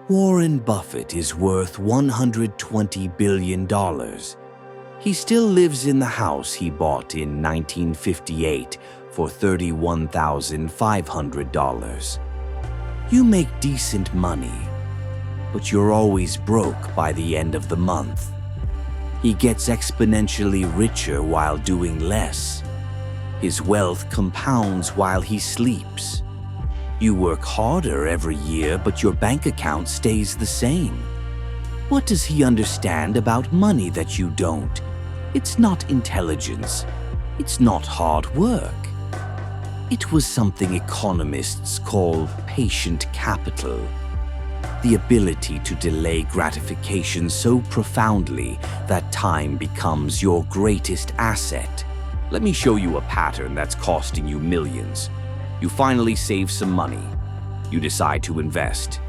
Warren Buffett is worth $120 billion. He still lives in the house he bought in 1958 for $31,500. You make decent money, but you're always broke by the end of the month. He gets exponentially richer while doing less. His wealth compounds while he sleeps. You work harder every year, but your bank account stays the same. What does he understand about money that you don't? It's not intelligence. It's not hard work. It was something economists call patient capital. The ability to delay gratification so profoundly that time becomes your greatest asset. Let me show you a pattern that's costing you millions. You finally save some money. You decide to invest.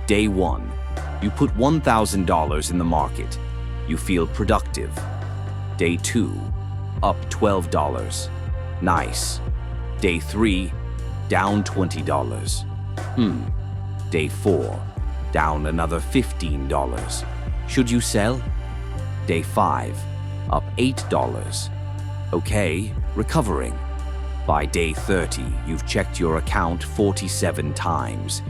Day 1, you put $1,000 in the market. You feel productive. Day 2, up $12. Nice. Day 3, down $20. Day 4, down another $15. Should you sell? Day 5, up $8. Okay, recovering. By day 30, you've checked your account 47 times.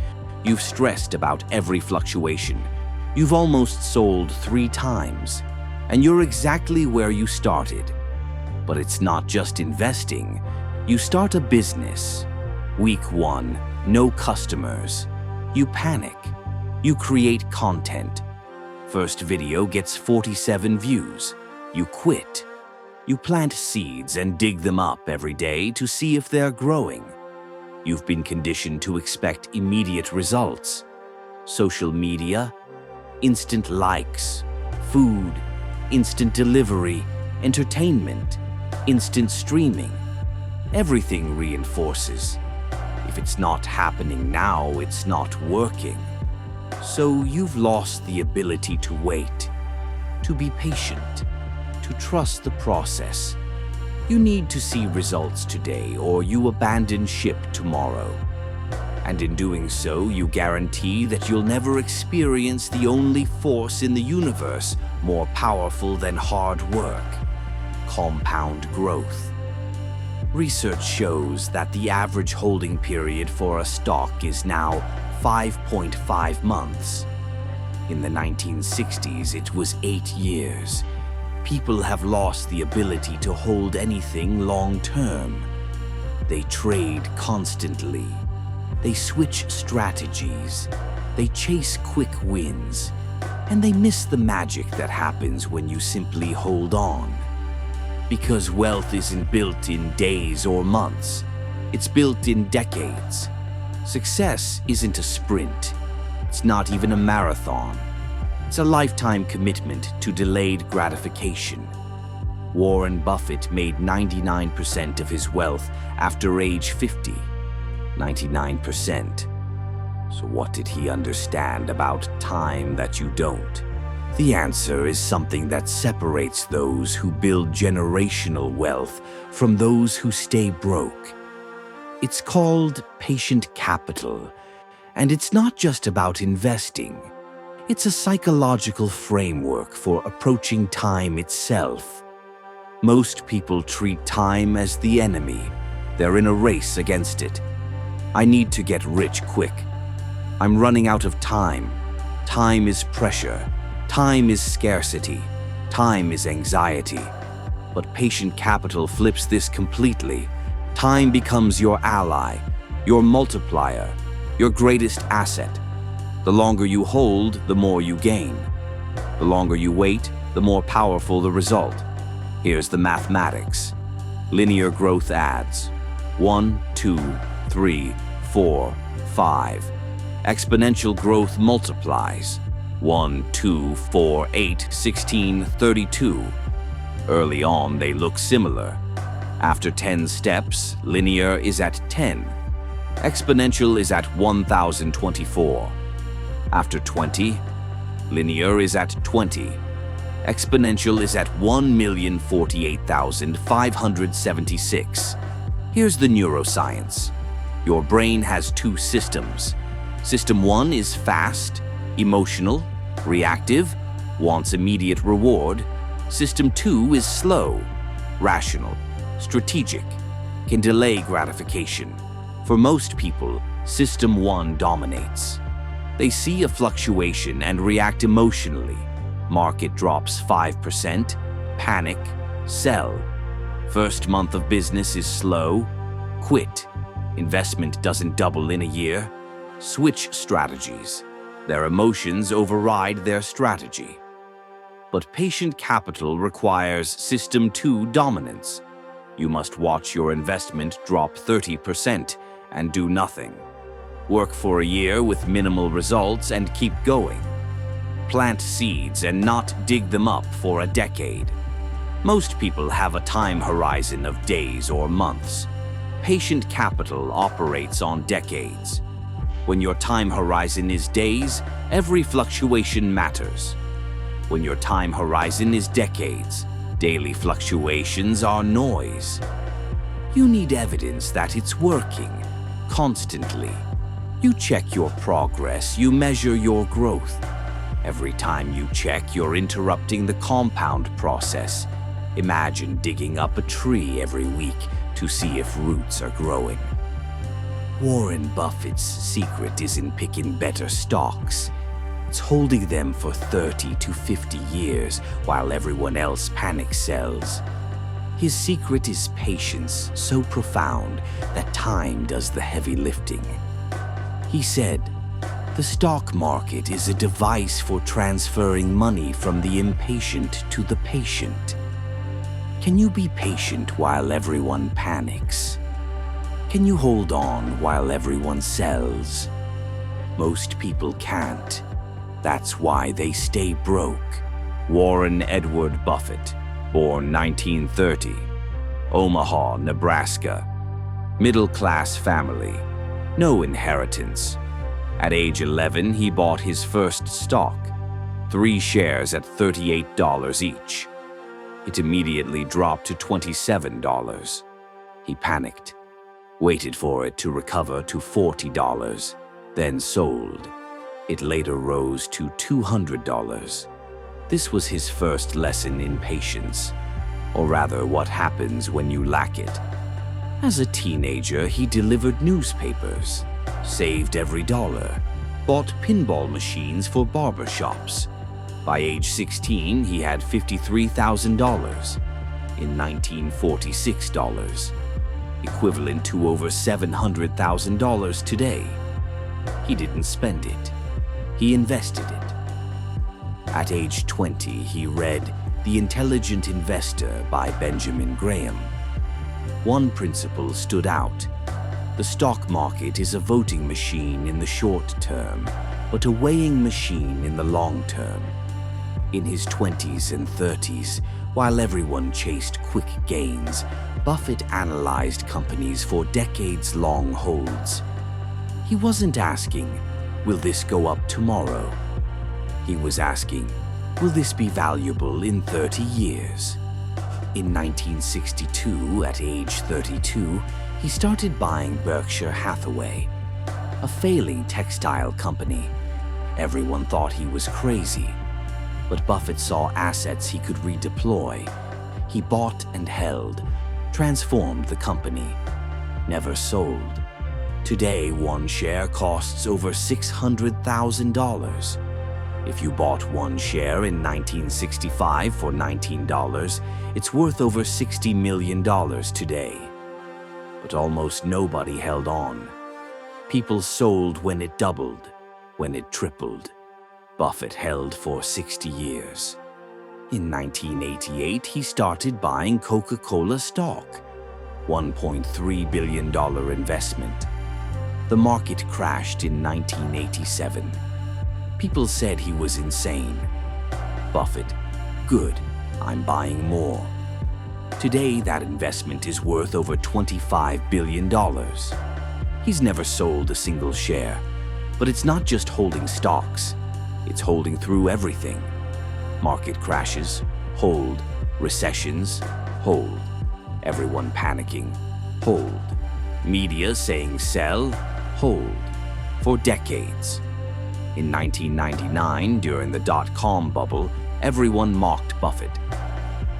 You've stressed about every fluctuation. You've almost sold 3 times. And you're exactly where you started. But it's not just investing. You start a business. Week 1, no customers. You panic. You create content. First video gets 47 views. You quit. You plant seeds and dig them up every day to see if they're growing. You've been conditioned to expect immediate results. Social media, instant likes, food, instant delivery, entertainment, instant streaming. Everything reinforces. If it's not happening now, it's not working. So you've lost the ability to wait, to be patient, to trust the process. You need to see results today or you abandon ship tomorrow. And in doing so, you guarantee that you'll never experience the only force in the universe more powerful than hard work: compound growth. Research shows that the average holding period for a stock is now 5.5 months. In the 1960s, it was 8 years. People have lost the ability to hold anything long-term. They trade constantly. They switch strategies. They chase quick wins. And they miss the magic that happens when you simply hold on. Because wealth isn't built in days or months. It's built in decades. Success isn't a sprint. It's not even a marathon. It's a lifetime commitment to delayed gratification. Warren Buffett made 99% of his wealth after age 50. 99%. So what did he understand about time that you don't? The answer is something that separates those who build generational wealth from those who stay broke. It's called patient capital, and it's not just about investing. It's a psychological framework for approaching time itself. Most people treat time as the enemy. They're in a race against it. I need to get rich quick. I'm running out of time. Time is pressure. Time is scarcity. Time is anxiety. But patient capital flips this completely. Time becomes your ally, your multiplier, your greatest asset. The longer you hold, the more you gain. The longer you wait, the more powerful the result. Here's the mathematics. Linear growth adds 1, 2, 3, 4, 5. Exponential growth multiplies 1, 2, 4, 8, 16, 32. Early on, they look similar. After 10 steps, linear is at 10. Exponential is at 1024. After 20, linear is at 20. Exponential is at 1,048,576. Here's the neuroscience. Your brain has 2 systems. System 1 is fast, Emotional, reactive, wants immediate reward. System 2 is slow, rational, strategic, can delay gratification. For most people, System 1 dominates. They see a fluctuation and react emotionally. Market drops 5%, panic, sell. First month of business is slow, quit. Investment doesn't double in a year. Switch strategies. Their emotions override their strategy. But patient capital requires System 2 dominance. You must watch your investment drop 30% and do nothing. Work for a year with minimal results and keep going. Plant seeds and not dig them up for a decade. Most people have a time horizon of days or months. Patient capital operates on decades. When your time horizon is days, every fluctuation matters. When your time horizon is decades, daily fluctuations are noise. You need evidence that it's working, constantly. You check your progress, you measure your growth. Every time you check, you're interrupting the compound process. Imagine digging up a tree every week to see if roots are growing. Warren Buffett's secret isn't picking better stocks. It's holding them for 30 to 50 years while everyone else panic sells. His secret is patience so profound that time does the heavy lifting. He said, "The stock market is a device for transferring money from the impatient to the patient." Can you be patient while everyone panics? Can you hold on while everyone sells? Most people can't. That's why they stay broke. Warren Edward Buffett, born 1930, Omaha, Nebraska. Middle-class family, no inheritance. At age 11, he bought his first stock, 3 shares at $38 each. It immediately dropped to $27. He panicked, waited for it to recover to $40, then sold. It later rose to $200. This was his first lesson in patience, or rather what happens when you lack it. As a teenager, he delivered newspapers, saved every dollar, bought pinball machines for barbershops. By age 16, he had $53,000 in 1946 dollars, equivalent to over $700,000 today. He didn't spend it. He invested it. At age 20, he read The Intelligent Investor by Benjamin Graham. One principle stood out. The stock market is a voting machine in the short term, but a weighing machine in the long term. In his 20s and 30s, while everyone chased quick gains, Buffett analyzed companies for decades-long holds. He wasn't asking, "Will this go up tomorrow?" He was asking, "Will this be valuable in 30 years?" In 1962, at age 32, he started buying Berkshire Hathaway, a failing textile company. Everyone thought he was crazy, but Buffett saw assets he could redeploy. He bought and held, transformed the company, never sold. Today, one share costs over $600,000. If you bought one share in 1965 for $19, it's worth over $60 million today. But almost nobody held on. People sold when it doubled, when it tripled. Buffett held for 60 years. In 1988, he started buying Coca-Cola stock, $1.3 billion investment. The market crashed in 1987. People said he was insane. Buffett, good, I'm buying more. Today, that investment is worth over $25 billion. He's never sold a single share, but it's not just holding stocks. It's holding through everything. Market crashes, hold. Recessions, hold. Everyone panicking, hold. Media saying sell, hold. For decades. In 1999, during the dot-com bubble, everyone mocked Buffett.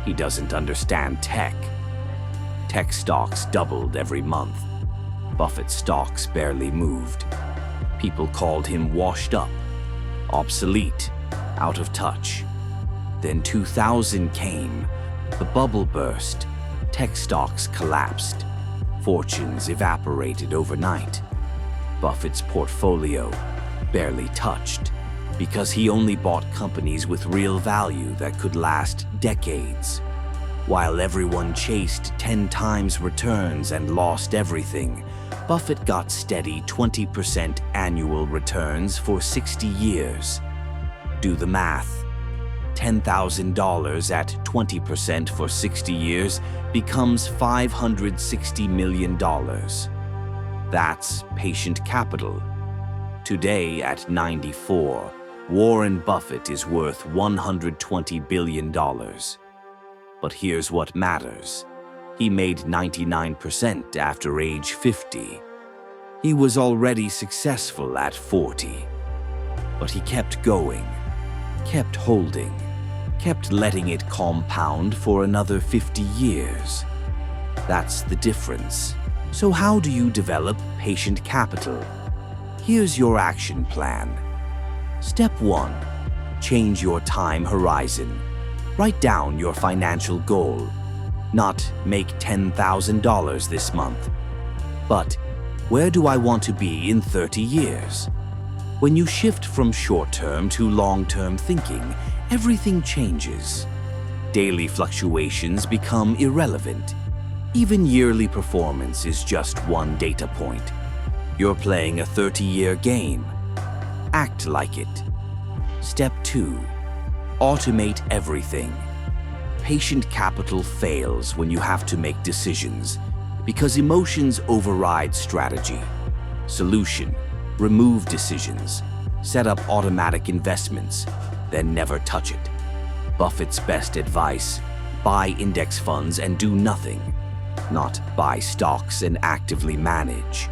He doesn't understand tech. Tech stocks doubled every month. Buffett's stocks barely moved. People called him washed up, obsolete, out of touch. Then 2000 came. The bubble burst. Tech stocks collapsed. Fortunes evaporated overnight. Buffett's portfolio barely touched because he only bought companies with real value that could last decades. While everyone chased 10 times returns and lost everything, Buffett got steady 20% annual returns for 60 years. Do the math. $10,000 at 20% for 60 years becomes $560 million. That's patient capital. Today, at 94, Warren Buffett is worth $120 billion. But here's what matters. He made 99% after age 50. He was already successful at 40. But he kept going, kept holding, kept letting it compound for another 50 years. That's the difference. So how do you develop patient capital? Here's your action plan. Step 1. Change your time horizon. Write down your financial goal. Not make $10,000 this month, but where do I want to be in 30 years? When you shift from short-term to long-term thinking, everything changes. Daily fluctuations become irrelevant. Even yearly performance is just one data point. You're playing a 30-year game. Act like it. Step 2. Automate everything. Patient capital fails when you have to make decisions because emotions override strategy. Solution: remove decisions. Set up automatic investments, then never touch it. Buffett's best advice: buy index funds and do nothing. Not buy stocks and actively manage,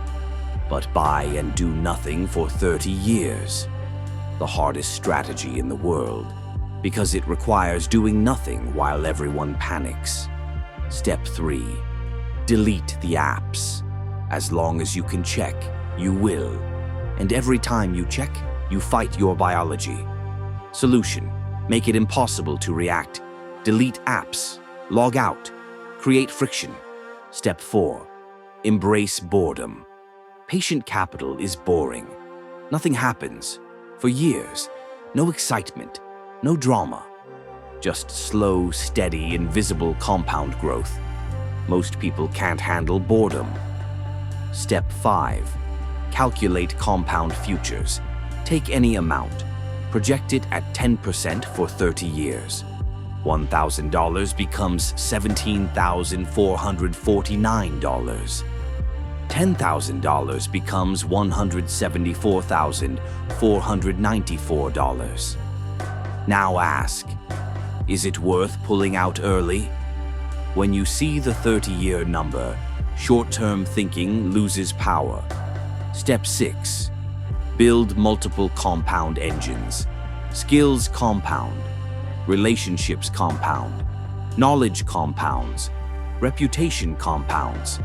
but buy and do nothing for 30 years. The hardest strategy in the world, because it requires doing nothing while everyone panics. Step 3. Delete the apps. As long as you can check, you will. And every time you check, you fight your biology. Solution: make it impossible to react. Delete apps. Log out. Create friction. Step 4. Embrace boredom. Patient capital is boring. Nothing happens. For years, no excitement, no drama. Just slow, steady, invisible compound growth. Most people can't handle boredom. Step 5. Calculate compound futures. Take any amount. Project it at 10% for 30 years. $1,000 becomes $17,449. $10,000 becomes $174,494. Now ask, is it worth pulling out early? When you see the 30-year number, short-term thinking loses power. Step 6. Build multiple compound engines. Skills compound. Relationships compound. Knowledge compounds. Reputation compounds.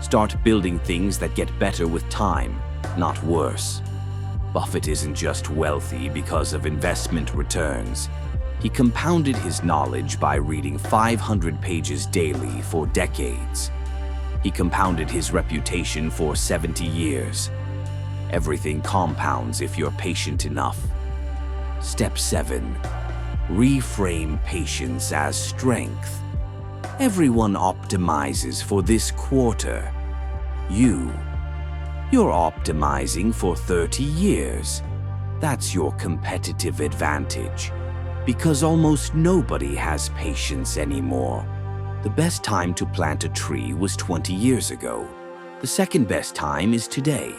Start building things that get better with time, not worse. Buffett isn't just wealthy because of investment returns. He compounded his knowledge by reading 500 pages daily for decades. He compounded his reputation for 70 years. Everything compounds if you're patient enough. Step 7. Reframe patience as strength. Everyone optimizes for this quarter. You're optimizing for 30 years. That's your competitive advantage, because almost nobody has patience anymore. The best time to plant a tree was 20 years ago. The second best time is today.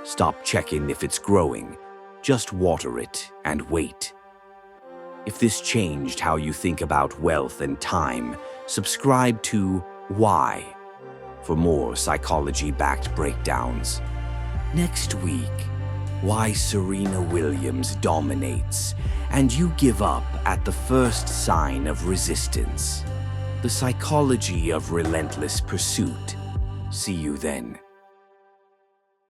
Stop checking if it's growing. Just water it and wait. If this changed how you think about wealth and time, subscribe to Why for more psychology-backed breakdowns. Next week, why Serena Williams dominates, and you give up at the first sign of resistance. The psychology of relentless pursuit. See you then.